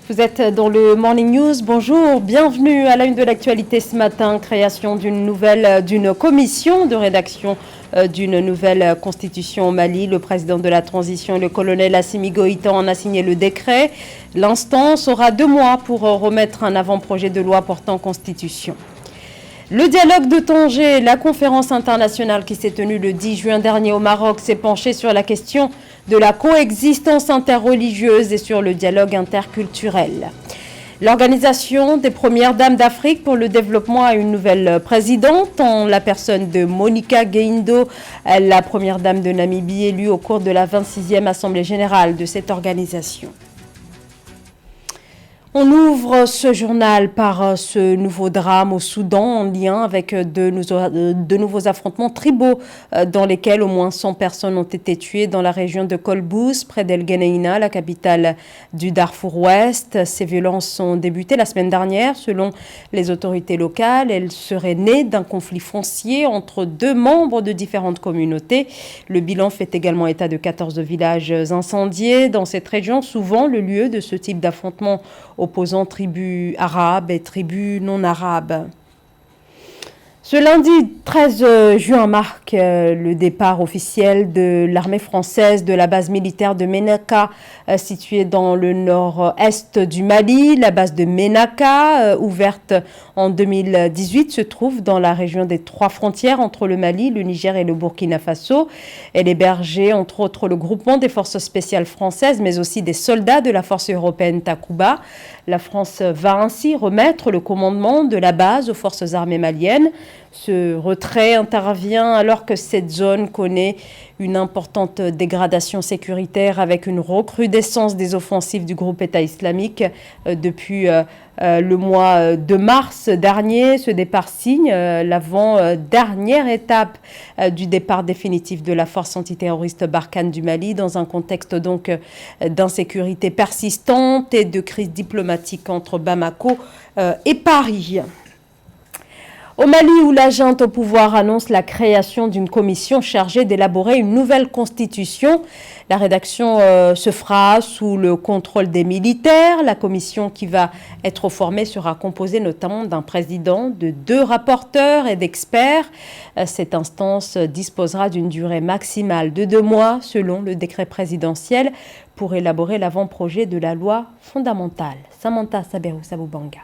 Vous êtes dans le Morning News. Bonjour, bienvenue à la une de l'actualité ce matin. Création d'une commission de rédaction d'une nouvelle constitution au Mali. Le président de la transition, le colonel Assimi Goïta, en a signé le décret. L'instance aura 2 mois pour remettre un avant-projet de loi portant constitution. Le dialogue de Tanger, la conférence internationale qui s'est tenue le 10 juin dernier au Maroc, s'est penchée sur la question de la coexistence interreligieuse et sur le dialogue interculturel. L'organisation des premières dames d'Afrique pour le développement a une nouvelle présidente en la personne de Monica Geindo, la première dame de Namibie élue au cours de la 26e Assemblée générale de cette organisation. On ouvre ce journal par ce nouveau drame au Soudan en lien avec de nouveaux affrontements tribaux dans lesquels au moins 100 personnes ont été tuées dans la région de Kolbous, près d'El Geneina, la capitale du Darfour Ouest. Ces violences ont débuté la semaine dernière. Selon les autorités locales, elles seraient nées d'un conflit foncier entre 2 membres de différentes communautés. Le bilan fait également état de 14 villages incendiés dans cette région, souvent le lieu de ce type d'affrontement opposant tribus arabes et tribus non arabes. Ce lundi 13 juin marque le départ officiel de l'armée française de la base militaire de Ménaka, située dans le nord-est du Mali. La base de Ménaka, ouverte en 2018, se trouve dans la région des 3 frontières entre le Mali, le Niger et le Burkina Faso. Elle hébergeait entre autres le groupement des forces spéciales françaises, mais aussi des soldats de la force européenne Takuba. La France va ainsi remettre le commandement de la base aux forces armées maliennes. Ce retrait intervient alors que cette zone connaît une importante dégradation sécuritaire avec une recrudescence des offensives du groupe État islamique depuis le mois de mars dernier. Ce départ signe l'avant-dernière étape du départ définitif de la force antiterroriste Barkhane du Mali dans un contexte donc d'insécurité persistante et de crise diplomatique entre Bamako et Paris. Au Mali, où la junte au pouvoir annonce la création d'une commission chargée d'élaborer une nouvelle constitution, la rédaction se fera sous le contrôle des militaires. La commission qui va être formée sera composée notamment d'un président, de 2 rapporteurs et d'experts. Cette instance disposera d'une durée maximale de 2 mois, selon le décret présidentiel, pour élaborer l'avant-projet de la loi fondamentale. Samantha Saberou-Saboubanga.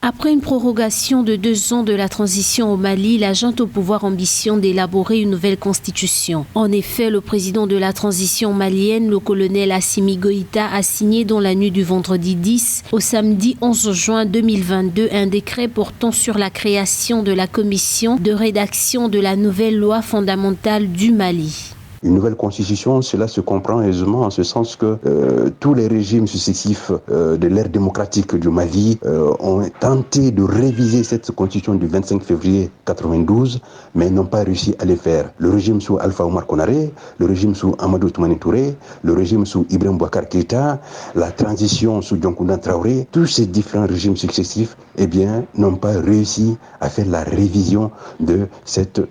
Après une prorogation de 2 ans de la transition au Mali, la junte au pouvoir ambitionne d'élaborer une nouvelle constitution. En effet, le président de la transition malienne, le colonel Assimi Goïta, a signé dans la nuit du vendredi 10 au samedi 11 juin 2022 un décret portant sur la création de la commission de rédaction de la nouvelle loi fondamentale du Mali. Une nouvelle constitution, cela se comprend aisément en ce sens que tous les régimes successifs de l'ère démocratique du Mali ont tenté de réviser cette constitution du 25 février 92, mais n'ont pas réussi à le faire. Le régime sous Alpha Oumar Konaré, le régime sous Amadou Toumani Touré, le régime sous Ibrahim Boubacar Keïta, la transition sous Dioncounda Traoré, tous ces différents régimes successifs n'ont pas réussi à faire la révision de cette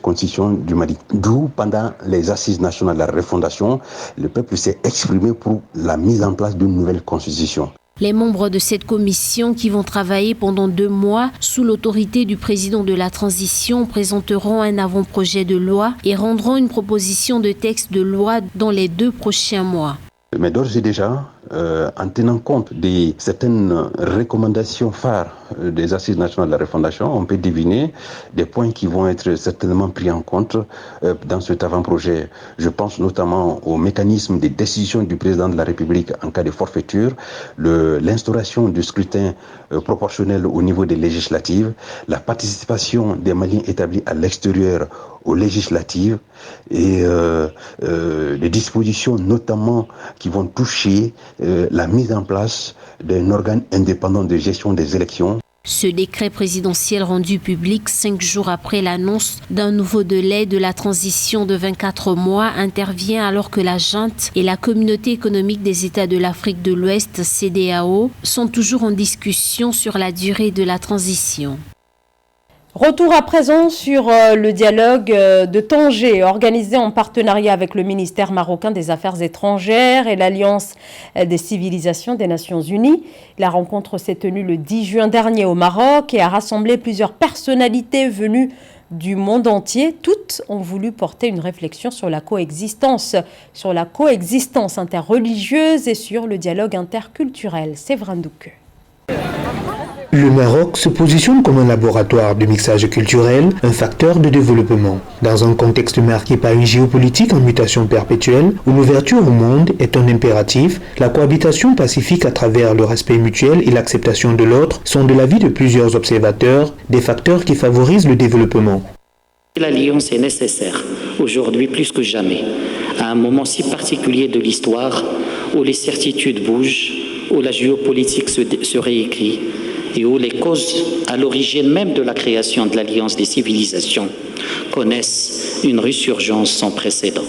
constitution du Mali. D'où, pendant les assises nationales de la refondation, le peuple s'est exprimé pour la mise en place d'une nouvelle constitution. Les membres de cette commission, qui vont travailler pendant 2 mois sous l'autorité du président de la transition, présenteront un avant-projet de loi et rendront une proposition de texte de loi dans les 2 prochains mois. Mais d'ores et déjà, en tenant compte de certaines recommandations phares des Assises nationales de la refondation, on peut deviner des points qui vont être certainement pris en compte dans cet avant-projet. Je pense notamment au mécanisme de décision du président de la République en cas de forfaiture, l'instauration du scrutin proportionnel au niveau des législatives, la participation des Maliens établis à l'extérieur aux législatives et des dispositions notamment qui vont toucher la mise en place d'un organe indépendant de gestion des élections. Ce décret présidentiel rendu public 5 jours après l'annonce d'un nouveau délai de la transition de 24 mois intervient alors que la junte et la communauté économique des États de l'Afrique de l'Ouest, CEDEAO, sont toujours en discussion sur la durée de la transition. Retour à présent sur le dialogue de Tanger, organisé en partenariat avec le ministère marocain des Affaires étrangères et l'Alliance des civilisations des Nations Unies. La rencontre s'est tenue le 10 juin dernier au Maroc et a rassemblé plusieurs personnalités venues du monde entier. Toutes ont voulu porter une réflexion sur la coexistence interreligieuse et sur le dialogue interculturel. Séverin Douque. Le Maroc se positionne comme un laboratoire de mixage culturel, un facteur de développement. Dans un contexte marqué par une géopolitique en mutation perpétuelle, où l'ouverture au monde est un impératif, la cohabitation pacifique à travers le respect mutuel et l'acceptation de l'autre sont de l'avis de plusieurs observateurs des facteurs qui favorisent le développement. L'alliance est nécessaire, aujourd'hui plus que jamais, à un moment si particulier de l'histoire où les certitudes bougent, où la géopolitique se réécrit, et où les causes à l'origine même de la création de l'Alliance des civilisations connaissent une résurgence sans précédent.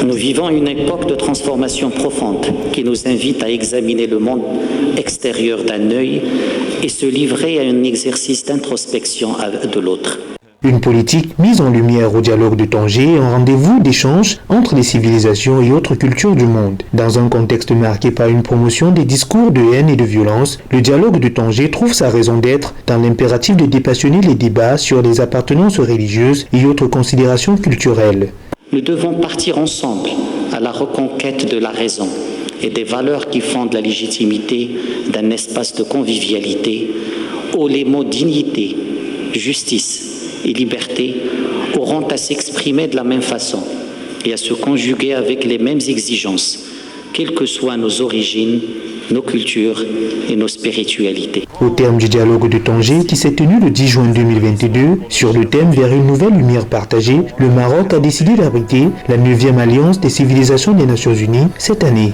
Nous vivons une époque de transformation profonde qui nous invite à examiner le monde extérieur d'un œil et se livrer à un exercice d'introspection de l'autre. Une politique mise en lumière au dialogue de Tanger est un rendez-vous d'échange entre les civilisations et autres cultures du monde. Dans un contexte marqué par une promotion des discours de haine et de violence, le dialogue de Tanger trouve sa raison d'être dans l'impératif de dépassionner les débats sur les appartenances religieuses et autres considérations culturelles. Nous devons partir ensemble à la reconquête de la raison et des valeurs qui fondent la légitimité d'un espace de convivialité où les mots dignité, justice et liberté auront à s'exprimer de la même façon et à se conjuguer avec les mêmes exigences, quelles que soient nos origines, nos cultures et nos spiritualités. Au terme du dialogue de Tanger qui s'est tenu le 10 juin 2022, sur le thème Vers une nouvelle lumière partagée, le Maroc a décidé d'abriter la 9e Alliance des civilisations des Nations Unies cette année.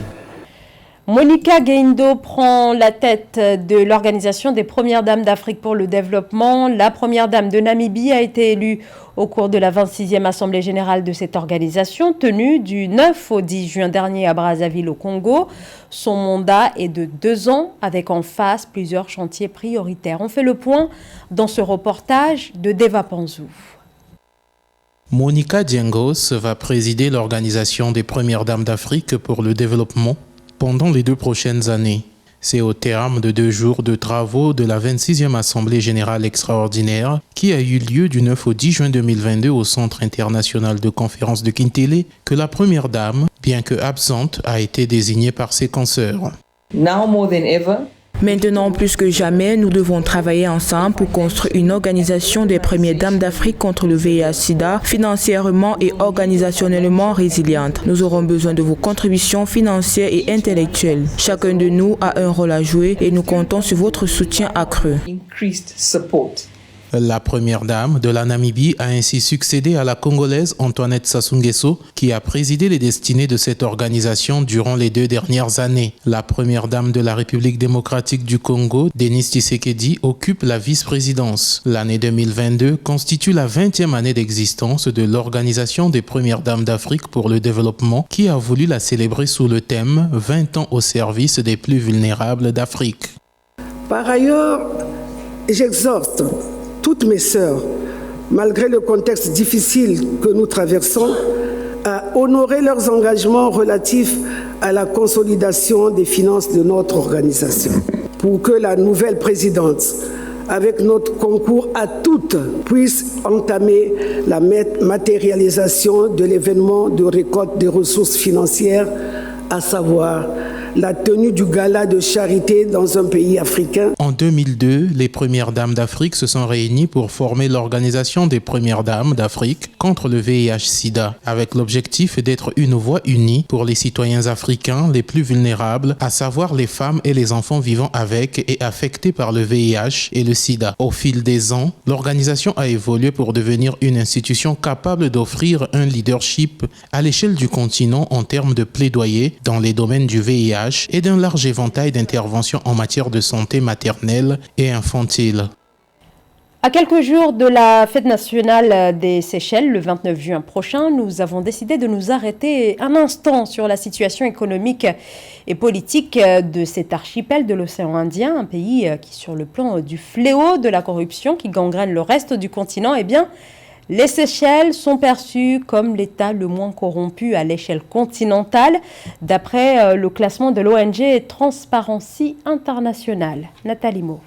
Monica Gaindo prend la tête de l'organisation des Premières Dames d'Afrique pour le développement. La Première Dame de Namibie a été élue au cours de la 26e Assemblée générale de cette organisation, tenue du 9 au 10 juin dernier à Brazzaville au Congo. Son mandat est de 2 ans, avec en face plusieurs chantiers prioritaires. On fait le point dans ce reportage de Deva Panzou. Monica Diengos va présider l'organisation des Premières Dames d'Afrique pour le développement pendant les 2 prochaines années. C'est au terme de 2 jours de travaux de la 26e Assemblée générale extraordinaire qui a eu lieu du 9 au 10 juin 2022 au Centre international de conférence de Kintélé que la Première Dame, bien que absente, a été désignée par ses consoeurs. Now more than ever, Maintenant, plus que jamais, nous devons travailler ensemble pour construire une organisation des Premières Dames d'Afrique contre le VIH-Sida, financièrement et organisationnellement résiliente. Nous aurons besoin de vos contributions financières et intellectuelles. Chacun de nous a un rôle à jouer et nous comptons sur votre soutien accru. increased support. La Première Dame de la Namibie a ainsi succédé à la Congolaise Antoinette Sassou Nguesso, qui a présidé les destinées de cette organisation durant les 2 dernières années. La Première Dame de la République démocratique du Congo, Denis Tshisekedi, occupe la vice-présidence. L'année 2022 constitue la 20e année d'existence de l'Organisation des Premières Dames d'Afrique pour le développement, qui a voulu la célébrer sous le thème « 20 ans au service des plus vulnérables d'Afrique ». Par ailleurs, j'exhorte toutes mes sœurs, malgré le contexte difficile que nous traversons, à honorer leurs engagements relatifs à la consolidation des finances de notre organisation, pour que la nouvelle présidente, avec notre concours à toutes, puisse entamer la matérialisation de l'événement de récolte des ressources financières, à savoir la tenue du gala de charité dans un pays africain. En 2002, les Premières Dames d'Afrique se sont réunies pour former l'Organisation des Premières Dames d'Afrique contre le VIH-Sida, avec l'objectif d'être une voix unie pour les citoyens africains les plus vulnérables, à savoir les femmes et les enfants vivant avec et affectés par le VIH et le Sida. Au fil des ans, l'organisation a évolué pour devenir une institution capable d'offrir un leadership à l'échelle du continent en termes de plaidoyer dans les domaines du VIH et d'un large éventail d'interventions en matière de santé maternelle et infantile. À quelques jours de la fête nationale des Seychelles, le 29 juin prochain, nous avons décidé de nous arrêter un instant sur la situation économique et politique de cet archipel de l'océan Indien, un pays qui, sur le plan du fléau de la corruption qui gangrène le reste du continent, eh bien, les Seychelles sont perçues comme l'État le moins corrompu à l'échelle continentale, d'après le classement de l'ONG Transparency International. Nathalie Mauve.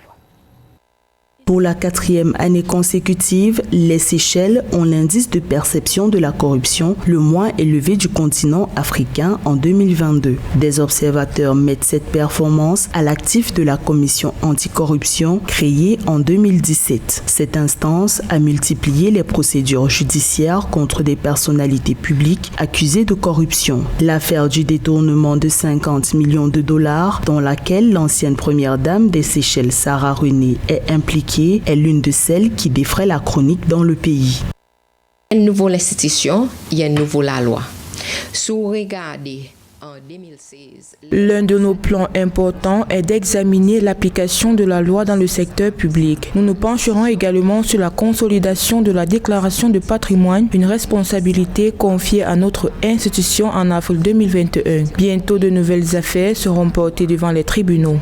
Pour la 4e année consécutive, les Seychelles ont l'indice de perception de la corruption le moins élevé du continent africain en 2022. Des observateurs mettent cette performance à l'actif de la commission anticorruption créée en 2017. Cette instance a multiplié les procédures judiciaires contre des personnalités publiques accusées de corruption. L'affaire du détournement de 50 millions de dollars, dans laquelle l'ancienne première dame des Seychelles, Sarah Renée, est impliquée, est l'une de celles qui défraie la chronique dans le pays. Une nouvelle institution, il y a une nouvelle loi. Si vous regardez en 2016, l'un de nos plans importants est d'examiner l'application de la loi dans le secteur public. Nous nous pencherons également sur la consolidation de la déclaration de patrimoine, une responsabilité confiée à notre institution en avril 2021. Bientôt, de nouvelles affaires seront portées devant les tribunaux.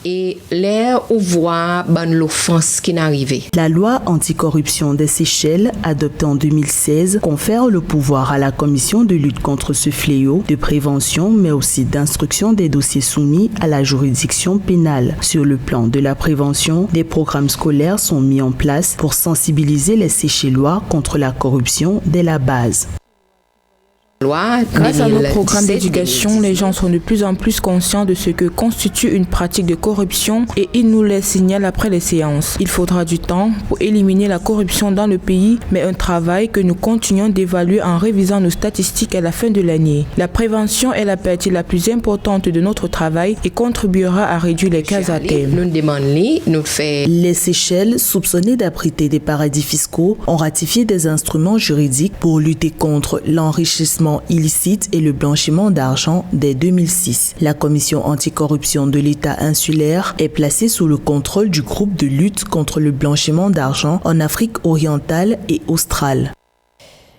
Et l'air où voit l'offense qui n'est arrivée. La loi anticorruption des Seychelles, adoptée en 2016, confère le pouvoir à la commission de lutte contre ce fléau, de prévention, mais aussi d'instruction des dossiers soumis à la juridiction pénale. Sur le plan de la prévention, des programmes scolaires sont mis en place pour sensibiliser les Seychellois contre la corruption dès la base. Grâce à nos programmes d'éducation, les gens sont de plus en plus conscients de ce que constitue une pratique de corruption et ils nous les signalent après les séances. Il faudra du temps pour éliminer la corruption dans le pays, mais un travail que nous continuons d'évaluer en révisant nos statistiques à la fin de l'année. La prévention est la partie la plus importante de notre travail et contribuera à réduire les cas à terme. Les Seychelles, soupçonnées d'abriter des paradis fiscaux, ont ratifié des instruments juridiques pour lutter contre l'enrichissement illicite et le blanchiment d'argent dès 2006. La commission anticorruption de l'État insulaire est placée sous le contrôle du groupe de lutte contre le blanchiment d'argent en Afrique orientale et australe.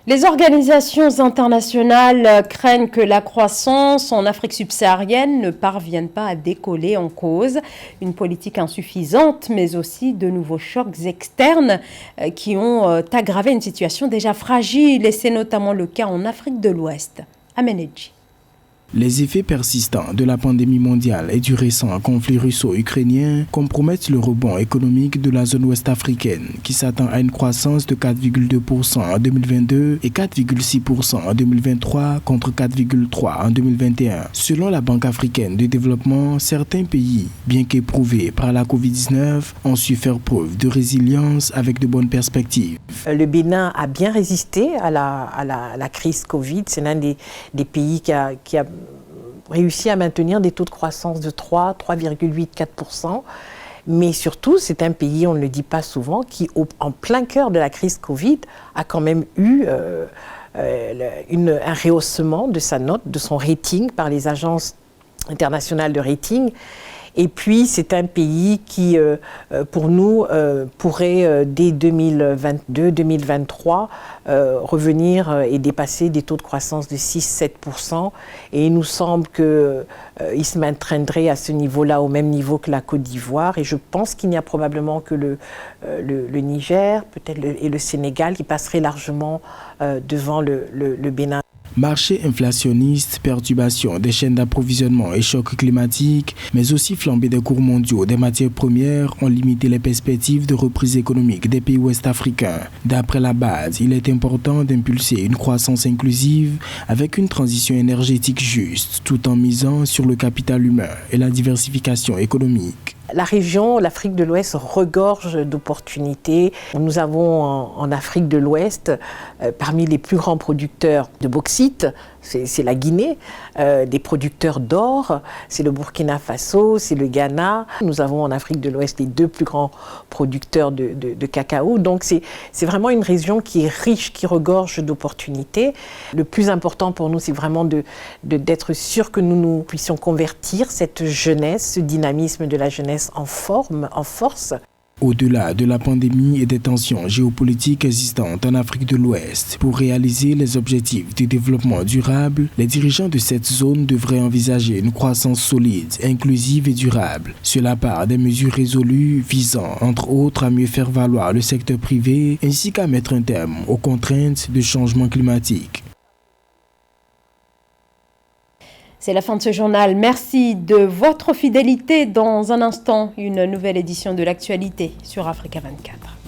Les organisations internationales craignent que la croissance en Afrique subsaharienne ne parvienne pas à décoller, en cause une politique insuffisante, mais aussi de nouveaux chocs externes qui ont aggravé une situation déjà fragile, et c'est notamment le cas en Afrique de l'Ouest. Amenedji. Les effets persistants de la pandémie mondiale et du récent conflit russo-ukrainien compromettent le rebond économique de la zone ouest africaine, qui s'attend à une croissance de 4,2% en 2022 et 4,6% en 2023 contre 4,3% en 2021. Selon la Banque africaine de développement, certains pays, bien qu'éprouvés par la Covid-19, ont su faire preuve de résilience avec de bonnes perspectives. Le Bénin a bien résisté à la crise Covid. C'est l'un des pays qui a réussi à maintenir des taux de croissance de 3,8, 4%. Mais surtout, c'est un pays, on ne le dit pas souvent, qui, en plein cœur de la crise Covid, a quand même eu un rehaussement de sa note, de son rating par les agences internationales de rating. Et puis, c'est un pays qui, pour nous, pourrait, dès 2022-2023, revenir et dépasser des taux de croissance de 6-7%. Et il nous semble qu'il se maintiendrait à ce niveau-là, au même niveau que la Côte d'Ivoire. Et je pense qu'il n'y a probablement que le Niger, peut-être et le Sénégal, qui passeraient largement devant le Bénin. Marché inflationniste, perturbation des chaînes d'approvisionnement et chocs climatiques, mais aussi flambée des cours mondiaux des matières premières ont limité les perspectives de reprise économique des pays ouest africains. D'après la base, il est important d'impulser une croissance inclusive avec une transition énergétique juste, tout en misant sur le capital humain et la diversification économique. La région, l'Afrique de l'Ouest, regorge d'opportunités. Nous avons en Afrique de l'Ouest, parmi les plus grands producteurs de bauxite, c'est la Guinée, des producteurs d'or, c'est le Burkina Faso, c'est le Ghana. Nous avons en Afrique de l'Ouest les deux plus grands producteurs de cacao. Donc c'est vraiment une région qui est riche, qui regorge d'opportunités. Le plus important pour nous, c'est vraiment d'être sûr que nous puissions convertir cette jeunesse, ce dynamisme de la jeunesse en force. Au-delà de la pandémie et des tensions géopolitiques existantes en Afrique de l'Ouest, pour réaliser les objectifs du développement durable, les dirigeants de cette zone devraient envisager une croissance solide, inclusive et durable. Cela part des mesures résolues visant, entre autres, à mieux faire valoir le secteur privé ainsi qu'à mettre un terme aux contraintes de changement climatique. C'est la fin de ce journal. Merci de votre fidélité. Dans un instant, une nouvelle édition de l'actualité sur Africa 24.